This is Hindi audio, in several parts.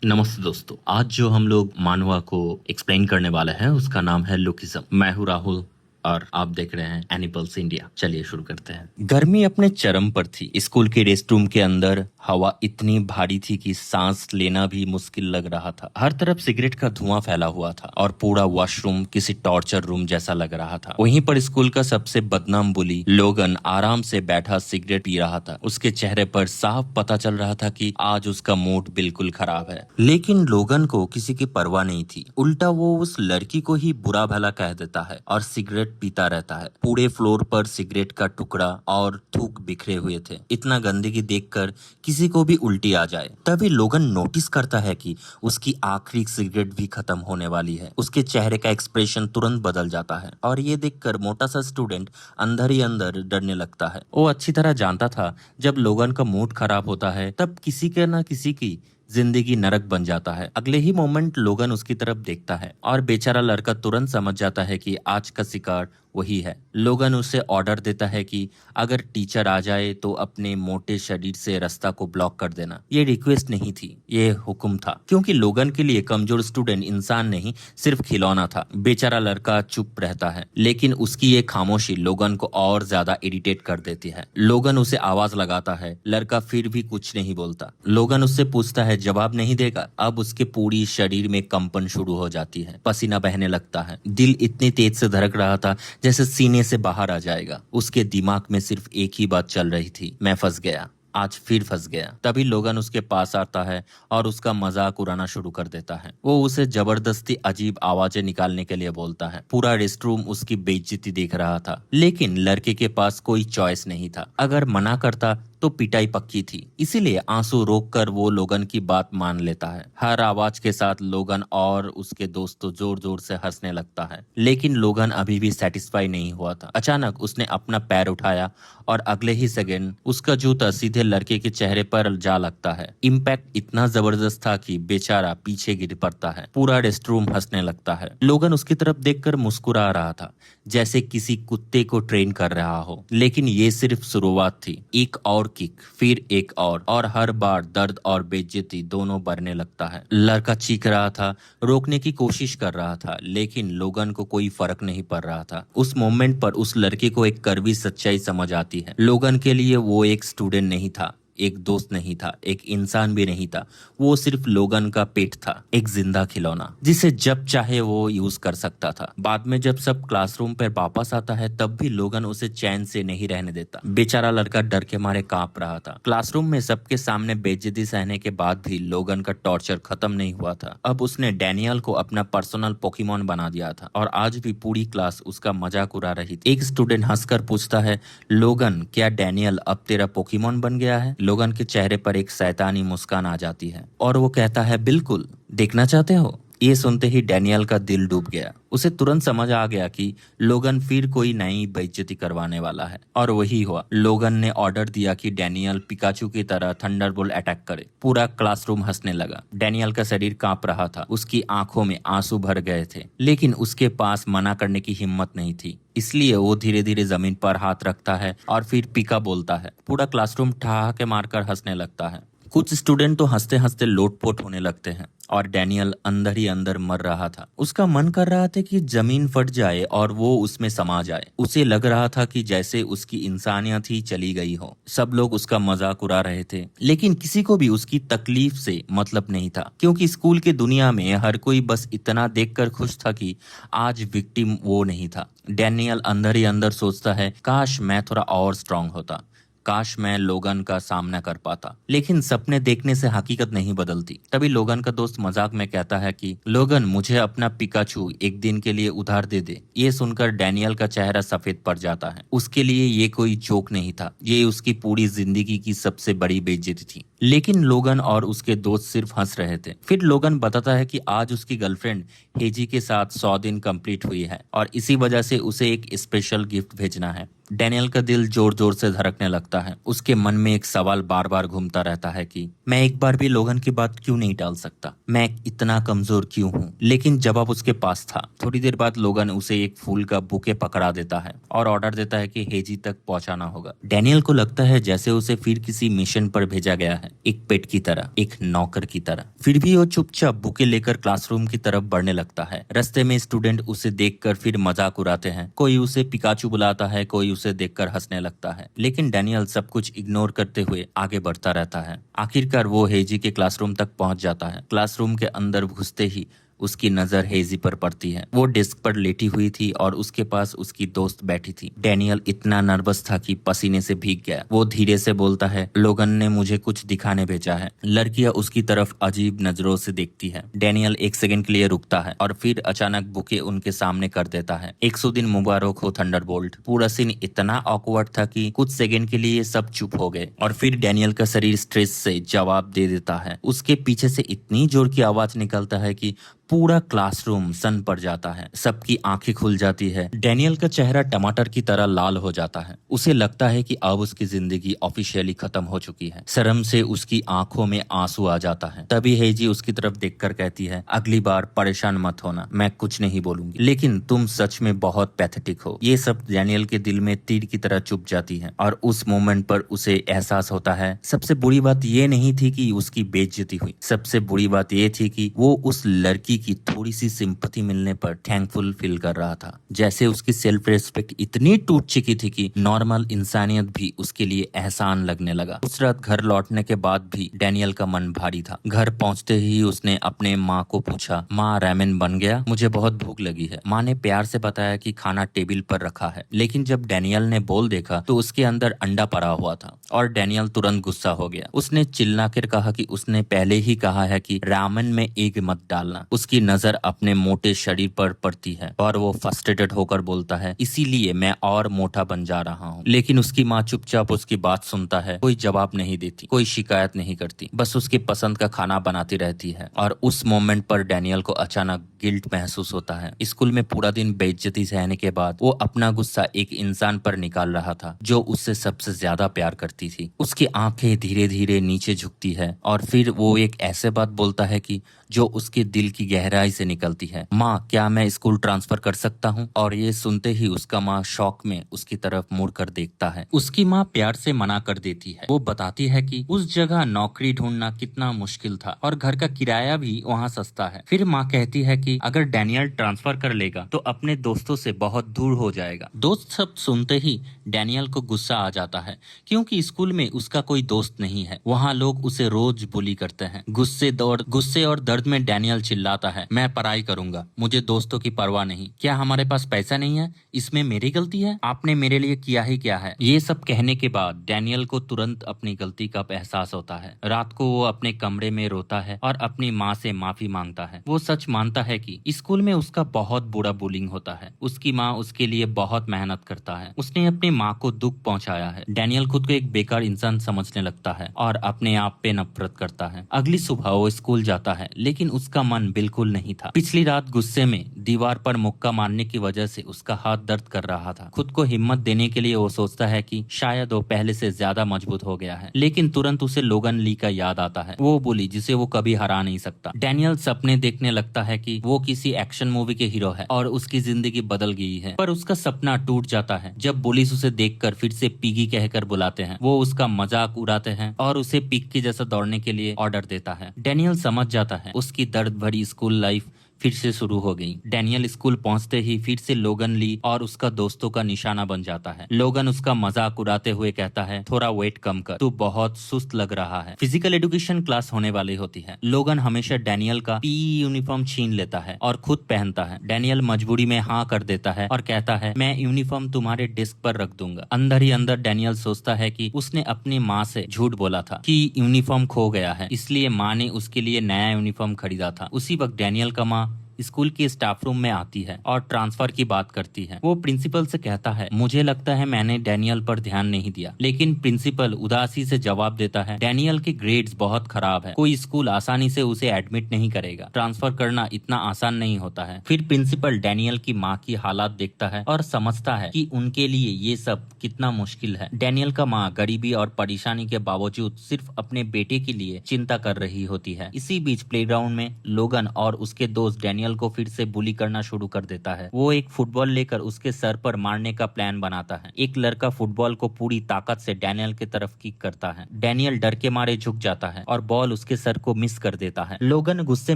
नमस्ते दोस्तों। आज जो हम लोग मानवा को एक्सप्लेन करने वाले हैं उसका नाम है लुकिज्म। मैं हूँ राहुल और आप देख रहे हैं एनिमल्स इंडिया। चलिए शुरू करते हैं। गर्मी अपने चरम पर थी। स्कूल के रेस्ट रूम के अंदर हवा इतनी भारी थी कि सांस लेना भी मुश्किल लग रहा था। हर तरफ सिगरेट का धुआं फैला हुआ था और पूरा वॉशरूम किसी टॉर्चर रूम जैसा लग रहा था। वहीं पर स्कूल का सबसे बदनाम बुली लोगन आराम से बैठा सिगरेट पी रहा था। उसके चेहरे पर साफ पता चल रहा था कि आज उसका मूड बिल्कुल खराब है। लेकिन लोगन को किसी की परवाह नहीं थी। उल्टा वो उस लड़की को ही बुरा भला कह देता है और सिगरेट पीता रहता है। पूरे फ्लोर पर सिगरेट का टुकड़ा और थूक बिखरे हुए थे। इतना गंदगी देखकर किसी को भी उल्टी आ जाए। तभी लोगन नोटिस करता है कि उसकी आखिरी सिगरेट भी खत्म होने वाली है। उसके चेहरे का एक्सप्रेशन तुरंत बदल जाता है और ये देखकर मोटा सा स्टूडेंट अंदर ही अंदर डरने लगता है। वो अच्छी तरह जानता था जब लोगन का मूड खराब होता है तब किसी के ना किसी की जिंदगी नरक बन जाता है। अगले ही मोमेंट लोगन उसकी तरफ देखता है और बेचारा लड़का तुरंत समझ जाता है कि आज का शिकार वही है। लोगन उसे ऑर्डर देता है कि अगर टीचर आ जाए तो अपने मोटे शरीर से रास्ता को ब्लॉक कर देना। ये रिक्वेस्ट नहीं थी, ये हुक्म था, क्योंकि लोगन के लिए कमजोर स्टूडेंट इंसान नहीं सिर्फ खिलौना था। बेचारा लड़का चुप रहता है, लेकिन उसकी ये खामोशी लोगन को और ज्यादा इरिटेट कर देती है। लोगन उसे आवाज लगाता है, लड़का फिर भी कुछ नहीं बोलता। लोगन उससे पूछता है, जवाब नहीं देगा। अब उसके पूरी शरीर में कंपन शुरू हो जाती है, पसीना बहने लगता है। दिल इतनी तेज से धड़क रहा था जैसे सीने से बाहर आ जाएगा। उसके दिमाग में सिर्फ एक ही बात चल रही थी, मैं फंस गया, आज फिर फंस गया। तभी लोगन उसके पास आता है और उसका मजाक उड़ाना शुरू कर देता है। वो उसे जबरदस्ती अजीब आवाजें निकालने के लिए बोलता है। पूरा रेस्ट रूम उसकी बेइज्जती देख रहा था, लेकिन लड़के के पास कोई चॉइस नहीं था। अगर मना करता तो पिटाई पक्की थी, इसीलिए आंसू रोककर वो लोगन की बात मान लेता है। हर आवाज के साथ लोगन और उसके दोस्त जोर जोर से हंसने लगता है, लेकिन लोगन अभी भी सेटिस्फाई नहीं हुआ था। अचानक उसने अपना पैर उठाया और अगले ही सेकंड उसका जूता सीधे लड़के के चेहरे पर जा लगता है। इम्पैक्ट इतना जबरदस्त था कि बेचारा पीछे गिर पड़ता है। पूरा रेस्ट रूम हंसने लगता है। लोगन उसकी तरफ देखकर मुस्कुरा रहा था, जैसे किसी कुत्ते को ट्रेन कर रहा हो। लेकिन ये सिर्फ शुरुआत थी। एक और किक, फिर एक और हर बार दर्द और बेइज्जती दोनों बढ़ने लगता है। लड़का चीख रहा था, रोकने की कोशिश कर रहा था, लेकिन लोगन को कोई फर्क नहीं पड़ रहा था। उस मोमेंट पर उस लड़के को एक कड़वी सच्चाई समझ आती है। लोगन के लिए वो एक स्टूडेंट नहीं था, एक दोस्त नहीं था, एक इंसान भी नहीं था। वो सिर्फ लोगन का पेट था, एक जिंदा खिलौना जिसे जब चाहे वो यूज कर सकता था। बाद में जब सब क्लासरूम पर वापस आता है तब भी लोगन उसे चैन से नहीं रहने देता। बेचारा लड़का डर के मारे कांप रहा था। क्लासरूम में सबके सामने बेइज्जती सहने के बाद भी लोगन का टॉर्चर खत्म नहीं हुआ था। अब उसने डैनियल को अपना पर्सनल पोकेमॉन बना दिया था और आज भी पूरी क्लास उसका मजाक उड़ा रही थी। एक स्टूडेंट हंसकर पूछता है, लोगन क्या डैनियल अब तेरा पोकेमॉन बन गया है? लोगन के चेहरे पर एक शैतानी मुस्कान आ जाती है और वो कहता है, बिल्कुल, देखना चाहते हो? ये सुनते ही डैनियल का दिल डूब गया। उसे तुरंत समझ आ गया कि लोगन फिर कोई नई बेइज्जती करवाने वाला है, और वही हुआ। लोगन ने ऑर्डर दिया कि डैनियल पिकाचू की तरह थंडरबोल्ट अटैक करे। पूरा क्लासरूम हंसने लगा। डैनियल का शरीर कांप रहा था, उसकी आंखों में आंसू भर गए थे, लेकिन उसके पास मना करने की हिम्मत नहीं थी। इसलिए वो धीरे धीरे जमीन पर हाथ रखता है और फिर पिका बोलता है। पूरा क्लासरूम ठहाके मारकर हंसने लगता है। कुछ स्टूडेंट तो हंसते हंसते लोटपोट होने लगते हैं और डैनियल अंदर ही अंदर मर रहा था। उसका मन कर रहा था कि जमीन फट जाए और वो उसमें समा जाए। उसे लग रहा था कि जैसे उसकी इंसानियत ही चली गई हो। सब लोग उसका मजाक उड़ा रहे थे, लेकिन किसी को भी उसकी तकलीफ से मतलब नहीं था, क्योंकि स्कूल की दुनिया में हर कोई बस इतना देखकर खुश था कि आज विक्टिम वो नहीं था। डैनियल अंदर ही अंदर सोचता है, काश मैं थोड़ा और स्ट्रांग होता, काश मैं लोगन का सामना कर पाता। लेकिन सपने देखने से हकीकत नहीं बदलती। तभी लोगन का दोस्त मजाक में कहता है कि लोगन, मुझे अपना पिकाचू एक दिन के लिए उधार दे दे। ये सुनकर डैनियल का चेहरा सफेद पड़ जाता है। उसके लिए ये कोई जोक नहीं था, ये उसकी पूरी जिंदगी की सबसे बड़ी बेइज्जती थी। लेकिन लोगन और उसके दोस्त सिर्फ हंस रहे थे। फिर लोगन बताता है कि आज उसकी गर्लफ्रेंड हेजी के साथ 100 दिन कंप्लीट हुई है और इसी वजह से उसे एक स्पेशल गिफ्ट भेजना है। डैनियल का दिल जोर जोर से धड़कने लगता है। उसके मन में एक सवाल बार बार घूमता रहता है कि मैं एक बार भी लोगन की बात क्यों नहीं टाल सकता, मैं इतना कमजोर क्यों हूँ। लेकिन जवाब उसके पास था। थोड़ी देर बाद लोगन उसे एक फूल का बुके पकड़ा देता है और ऑर्डर देता है कि हेजी तक पहुंचाना होगा। डैनियल को लगता है जैसे उसे फिर किसी मिशन पर भेजा गया है, एक पेट की तरह, एक नौकर की तरह। फिर भी वो चुपचाप बुके लेकर क्लासरूम की तरफ बढ़ने लगता है। रास्ते में स्टूडेंट उसे देखकर फिर मजाक उड़ाते हैं। कोई उसे पिकाचू बुलाता है, कोई उसे देखकर हंसने लगता है। लेकिन डैनियल सब कुछ इग्नोर करते हुए आगे बढ़ता रहता है। आखिरकार वो हेजी के क्लासरूम तक पहुंच जाता है। क्लासरूम के अंदर घुसते ही उसकी नजर हेजी पर पड़ती है। वो डेस्क पर लेटी हुई थी और उसके पास उसकी दोस्त बैठी थी। डैनियल इतना नर्वस था कि पसीने से भीग गया। वो धीरे से बोलता है, लोगन ने मुझे कुछ दिखाने भेजा है। लड़कियां उसकी तरफ अजीब नजरों से देखती है। डैनियल एक सेकंड के लिए रुकता है और फिर अचानक बुके उनके सामने कर देता है। 100 दिन मुबारक हो थंडरबोल्ट। पूरा सीन इतना ऑकवर्ड था कि कुछ सेकंड के लिए सब चुप हो गए और फिर डैनियल का शरीर स्ट्रेस से जवाब दे देता है। उसके पीछे से इतनी जोर की आवाज निकलता है कि पूरा क्लासरूम सन पड़ जाता है। सबकी आंखें खुल जाती है। डैनियल का चेहरा टमाटर की तरह लाल हो जाता है। उसे लगता है कि अब उसकी जिंदगी ऑफिशियली खत्म हो चुकी है। शर्म से उसकी आंखों में आंसू आ जाता है। तभी हेजी उसकी तरफ देखकर कहती है, अगली बार परेशान मत होना, मैं कुछ नहीं बोलूंगी, लेकिन तुम सच में बहुत पैथेटिक हो। ये सब डैनियल के दिल में तीर की तरह चुभ जाती है और उस मोमेंट पर उसे एहसास होता है सबसे बुरी बात ये नहीं थी कि उसकी बेइज्जती हुई, सबसे बुरी बात ये थी कि वो उस लड़की की थोड़ी सी सिंपैथी मिलने पर थैंकफुल फील कर रहा था। जैसे उसकी सेल्फ रिस्पेक्ट इतनी टूट चुकी थी कि नॉर्मल इंसानियत भी उसके लिए एहसान लगने लगा। उस रात घर लौटने के बाद भी डैनियल का मन भारी था। घर पहुंचते ही उसने अपने माँ को पूछा, माँ रामेन बन गया, मुझे बहुत भूख लगी है। माँ ने प्यार से बताया कि खाना टेबल पर रखा है। लेकिन जब डैनियल ने बोल देखा तो उसके अंदर अंडा पड़ा हुआ था और डैनियल तुरंत गुस्सा हो गया। उसने चिल्लाकर कहा कि उसने पहले ही कहा है कि रामेन में एग मत डालना। उसकी नजर अपने मोटे शरीर पर पड़ती है और वो फ्रस्ट्रेटेड होकर बोलता है, इसीलिए मैं और मोटा बन जा रहा हूँ। लेकिन उसकी माँ चुपचाप उसकी बात सुनता है, कोई जवाब नहीं देती, कोई शिकायत नहीं करती, बस उसकी पसंद का खाना बनाती रहती है। और उस मोमेंट पर डैनियल को अचानक गिल्ट महसूस होता है। स्कूल में पूरा दिन बेइज्जती सहने के बाद वो अपना गुस्सा एक इंसान पर निकाल रहा था जो उससे सबसे ज्यादा प्यार करती थी। उसकी आंखें धीरे धीरे नीचे झुकती है और फिर वो एक ऐसे बात बोलता है कि जो उसके दिल की गहराई से निकलती है, माँ क्या मैं स्कूल ट्रांसफर कर सकता हूँ? और ये सुनते ही उसका माँ शौक में उसकी तरफ मुड़कर देखता है। उसकी माँ प्यार से मना कर देती है। वो बताती है कि उस जगह नौकरी ढूंढना कितना मुश्किल था और घर का किराया भी वहाँ सस्ता है। फिर माँ कहती है कि अगर डैनियल ट्रांसफर कर लेगा तो अपने दोस्तों से बहुत दूर हो जाएगा। दोस्त सब सुनते ही डैनियल को गुस्सा आ जाता है क्योंकि स्कूल में उसका कोई दोस्त नहीं है। वहाँ लोग उसे रोज बुली करते हैं। गुस्से और दर्द में डैनियल चिल्लाता है, मैं पढ़ाई करूंगा, मुझे दोस्तों की परवाह नहीं। क्या हमारे पास पैसा नहीं है? इसमें मेरी गलती है? आपने मेरे लिए किया ही क्या है? ये सब कहने के बाद डैनियल को तुरंत अपनी गलती का एहसास होता है। रात को वो अपने कमरे में रोता है और अपनी माँ से माफी मांगता है। वो सच मानता है कि स्कूल में उसका बहुत बुरा बुलिंग होता है। उसकी माँ उसके लिए बहुत मेहनत करता है। उसने अपनी माँ को दुख पहुंचाया है। डैनियल खुद को एक बेकार इंसान समझने लगता है और अपने आप पे नफरत करता है। अगली सुबह वो स्कूल जाता है लेकिन उसका मन बिल्कुल नहीं था। पिछली रात गुस्से में दीवार पर मुक्का मारने की वजह से उसका हाथ दर्द कर रहा था। खुद को हिम्मत देने के लिए वो सोचता है कि शायद वो पहले से ज्यादा मजबूत हो गया है। लेकिन तुरंत उसे लोगन ली का याद आता है, वो बुली जिसे वो कभी हरा नहीं सकता। डैनियल सपने देखने लगता है कि वो किसी एक्शन मूवी के हीरो है और उसकी जिंदगी बदल गई है। पर उसका सपना टूट जाता है जब पुलिस उसे देखकर फिर से पिगी कहकर बुलाते हैं। वो उसका मजाक उड़ाते हैं और उसे पिग के जैसा दौड़ने के लिए ऑर्डर देता है। डैनियल समझ जाता है उसकी दर्द भरी स्कूल लाइफ फिर से शुरू हो गई। डैनियल स्कूल पहुंचते ही फिर से लोगन ली और उसका दोस्तों का निशाना बन जाता है। लोगन उसका मजाक उड़ाते हुए कहता है, थोड़ा वेट कम कर, तू बहुत सुस्त लग रहा है। फिजिकल एजुकेशन क्लास होने वाली होती है। लोगन हमेशा डैनियल का पीई यूनिफॉर्म छीन लेता है और खुद पहनता है। डैनियल मजबूरी में हाँ कर देता है और कहता है, मैं यूनिफॉर्म तुम्हारे डेस्क पर रख दूंगा। अंदर ही अंदर डैनियल सोचता है कि उसने अपनी माँ से झूठ बोला था कि यूनिफॉर्म खो गया है, इसलिए माँ ने उसके लिए नया यूनिफॉर्म खरीदा था। उसी वक्त डैनियल का माँ स्कूल के स्टाफ रूम में आती है और ट्रांसफर की बात करती है। वो प्रिंसिपल से कहता है, मुझे लगता है मैंने डैनियल पर ध्यान नहीं दिया। लेकिन प्रिंसिपल उदासी से जवाब देता है, डैनियल के ग्रेड्स बहुत खराब है, कोई स्कूल आसानी से उसे एडमिट नहीं करेगा, ट्रांसफर करना इतना आसान नहीं होता है। फिर प्रिंसिपल डैनियल की माँ की हालात देखता है और समझता है कि उनके लिए ये सब कितना मुश्किल है। डैनियल का माँ गरीबी और परेशानी के बावजूद सिर्फ अपने बेटे के लिए चिंता कर रही होती है। इसी बीच प्लेग्राउंड में लोगन और उसके दोस्त डैनियल को फिर से बुली करना शुरू कर देता है। वो एक फुटबॉल लेकर उसके सर पर मारने का प्लान बनाता है। एक लड़का फुटबॉल को पूरी ताकत से डैनियल की तरफ किक करता है। डैनियल डर के मारे झुक जाता है और बॉल उसके सर को मिस कर देता है। लोगन गुस्से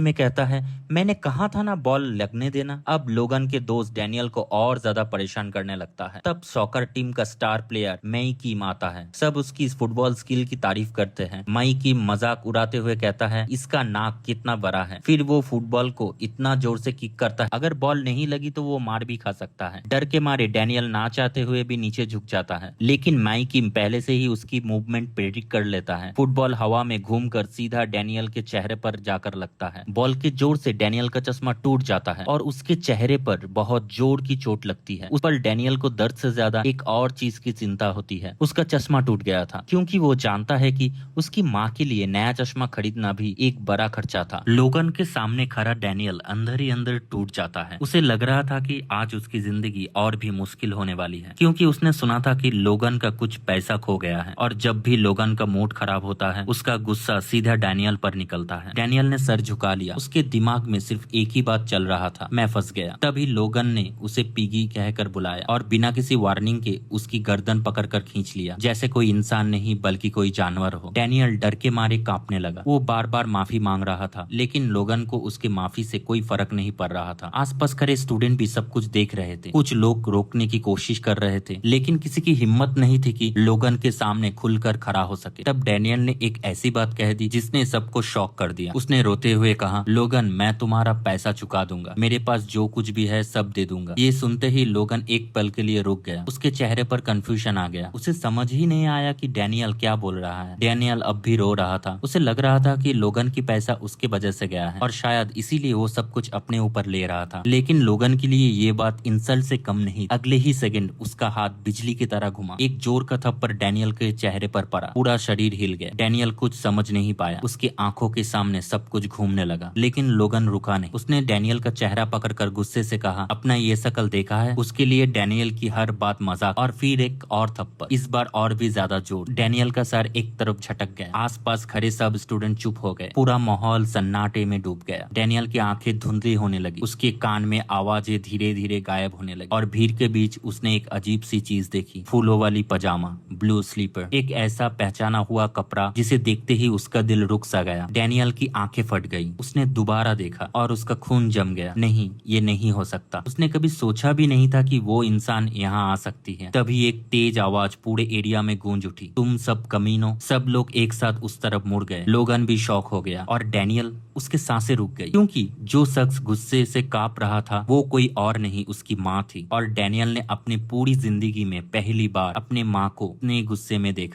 में कहता है, मैंने कहा था ना बॉल लगने देना। अब लोगन के दोस्त डैनियल को और ज्यादा परेशान करने लगता है। तब सॉकर टीम का स्टार प्लेयर मई कीम आता है। सब उसकी फुटबॉल स्किल की तारीफ करते हैं। मई कीम मजाक उड़ाते हुए कहता है, इसका नाक कितना बड़ा है। फिर वो फुटबॉल को इतना जोर से किक करता है, अगर बॉल नहीं लगी तो वो मार भी खा सकता है। डर के मारे डैनियल ना चाहते हुए भी नीचे झुक जाता है, लेकिन मई कीम पहले से ही उसकी मूवमेंट प्रेडिक्ट कर लेता है। फुटबॉल हवा में घूमकर सीधा डैनियल के चेहरे पर जाकर लगता है। बॉल के जोर से डैनियल का चश्मा टूट जाता है और उसके चेहरे पर बहुत जोर की चोट लगती है। उस पर डैनियल को दर्द से ज्यादा एक और चीज की चिंता होती है, उसका चश्मा टूट गया था, क्योंकि वो जानता है कि उसकी माँ के लिए नया चश्मा खरीदना भी एक बड़ा खर्चा था। लोगन के सामने खड़ा डैनियल अंदर ही अंदर टूट जाता है। उसे लग रहा था कि आज उसकी जिंदगी और भी मुश्किल होने वाली है, क्योंकि उसने सुना था कि लोगन का कुछ पैसा खो गया है और जब भी लोगन का मूड खराब होता है उसका गुस्सा सीधा डैनियल पर निकलता है। डैनियल ने सर झुका लिया। उसके दिमाग में सिर्फ एक ही बात चल रहा था, मैं फंस गया। तभी लोगन ने उसे पिगी कहकर बुलाया और बिना किसी वार्निंग के उसकी गर्दन पकड़कर खींच लिया, जैसे कोई इंसान नहीं बल्कि कोई जानवर हो। डैनियल डर के मारे कांपने लगा। वो बार बार माफी मांग रहा था, लेकिन लोगन को उसकी माफी से कोई फर्क नहीं पड़ रहा था। आसपास खड़े स्टूडेंट भी सब कुछ देख रहे थे। कुछ लोग रोकने की कोशिश कर रहे थे, लेकिन किसी की हिम्मत नहीं थी कि लोगन के सामने खुलकर खड़ा हो सके। तब डैनियल ने एक ऐसी बात कह दी जिसने सबको शॉक कर दिया। उसने रोते हुए कहा, लोगन मैं तुम्हारा पैसा चुका दूंगा, मेरे पास जो कुछ भी है सब दे दूंगा। ये सुनते ही लोगन एक पल के लिए रुक गया। उसके चेहरे पर कंफ्यूजन आ गया। उसे समझ ही नहीं आया कि डैनियल क्या बोल रहा है। डैनियल अब भी रो रहा था। उसे लग रहा था कि लोगन की पैसा उसके वजह से गया है और शायद इसीलिए वो सब कुछ अपने ऊपर ले रहा था। लेकिन लोगन के लिए ये बात इंसल्ट से कम नहीं। अगले ही सेकंड उसका हाथ बिजली की तरह घुमा। एक जोर का थप्पड़ डैनियल के चेहरे पर पड़ा। पूरा शरीर हिल गया। डैनियल कुछ समझ नहीं पाया। उसकी आंखों के सामने सब कुछ घूमने लगा, लेकिन लोगन रुका नहीं। उसने डैनियल का चेहरा पकड़कर गुस्से से कहा, अपना ये शकल देखा है? उसके लिए डैनियल की हर बात मजाक। और फिर एक और थप्पड़, इस बार और भी ज्यादा जोर। डैनियल का सर एक तरफ झटक गया। आसपास खड़े सब स्टूडेंट चुप हो गए। पूरा माहौल सन्नाटे में डूब गया। डैनियल की आंखें धुंधली होने लगी। उसके कान में आवाजें धीरे धीरे गायब होने लगी और भीड़ के बीच उसने एक अजीब सी चीज देखी। फूलों वाली पजामा, ब्लू स्लीपर, एक ऐसा पहचाना हुआ कपड़ा जिसे देखते ही उसका दिल रुक सा गया। डैनियल की आंखें फट गई। उसने दोबारा देखा और उसका खून जम गया। नहीं, ये नहीं हो सकता। उसने कभी सोचा भी नहीं था कि वो इंसान यहाँ आ सकती है। तभी एक तेज आवाज पूरे एरिया में गूंज उठी, तुम सब कमीनों। सब लोग एक साथ उस तरफ मुड़ गए। लोगन भी शॉक हो गया और डैनियल, उसके सांसें रुक गई, क्योंकि जो शख्स गुस्से से कांप रहा था वो कोई और नहीं, उसकी माँ थी। और डैनियल ने अपनी पूरी जिंदगी में पहली बार अपने माँ को इतने गुस्से में देखा।